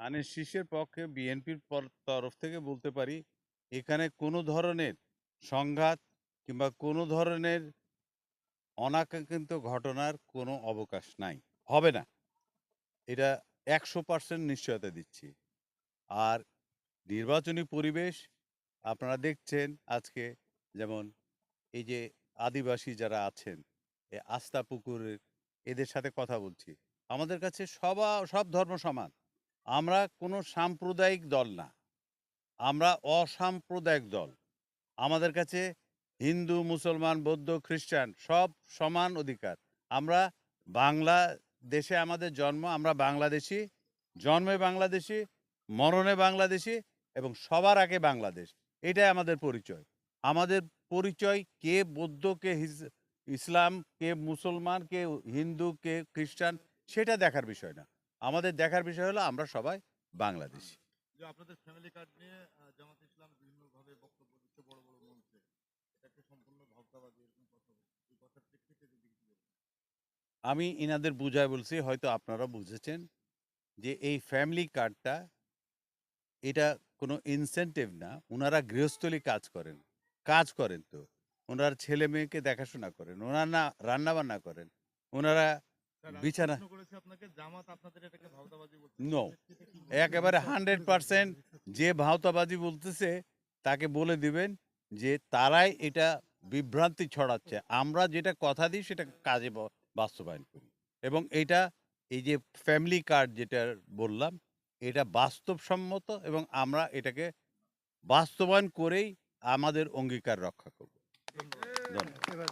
ধানের শীষের পক্ষে বিএনপির তরফ থেকে বলতে পারি এখানে কোনো ধরনের সংঘাত কিংবা কোনো ধরনের অনাকাঙ্ক্ষিত ঘটনার কোনো অবকাশ নাই, হবে না। এটা 100% নিশ্চয়তা দিচ্ছি। আর নির্বাচনী পরিবেশ আপনারা দেখছেন আজকে, যেমন এই যে আদিবাসী যারা আছেন, এ আস্থা পুকুরের এদের সাথে কথা বলছি। আমাদের কাছে সব ধর্ম সমান। আমরা কোনো সাম্প্রদায়িক দল না। আমরা অসাম্প্রদায়িক দল। আমাদের কাছে হিন্দু, মুসলমান, বৌদ্ধ, খ্রিস্টান সব সমান অধিকার। আমরা বাংলাদেশে আমাদের জন্ম, আমরা বাংলাদেশী, জন্মে বাংলাদেশী, মরণে বাংলাদেশী এবং সবার আগে বাংলাদেশ। এটাই আমাদের পরিচয়। আমাদের পরিচয় কে বৌদ্ধ, কে ইসলাম, কে মুসলমান, কে হিন্দু, কে খ্রিস্টান সেটা দেখার বিষয় না। আমাদের দেখার বিষয় হলো আমরা সবাই বাংলাদেশী। যে আপনাদের ফ্যামিলি কার্ড নিয়ে জামাত ইসলাম বিভিন্নভাবে বক্তব্য দিচ্ছে বড় বড় মঞ্চে, এটাকে সম্পূর্ণ ভাবতাবাদী এরকম কথা বলছে, এই কথার প্রেক্ষিতে যদি কিছু বলেন। আমি ইনাদের বুঝায় বলছি, হয়তো আপনারা বুঝেছেন, যে এই ফ্যামিলি কার্ডটা এটা কোনো ইনসেনটিভ না। উনারা গৃহস্থলী কাজ করেন তো। ওনার ছেলে মেয়েকে দেখাশোনা করেন, ওনারা না রান্না বান্না করেন, ওনারা স্যার, আমি বিছানা। প্রশ্ন করেছি আপনাকে, জামাত আপনাদের এটাকে ভাবতাবাদী বলছে, নো, এই প্রেক্ষিতে কি বলবেন? একেবারে 100% যে ভাওতাবাজি বলতেছে তাকে বলে দিবেন যে তারাই এটা বিভ্রান্তি ছড়াচ্ছে। আমরা যেটা কথা দিই সেটা কাজে বাস্তবায়ন করি। এবং এটা এই যে ফ্যামিলি কার্ড যেটা বললাম, এটা বাস্তবসম্মত এবং আমরা এটাকে বাস্তবায়ন করেই আমাদের অঙ্গীকার রক্ষা করব। ধন্যবাদ।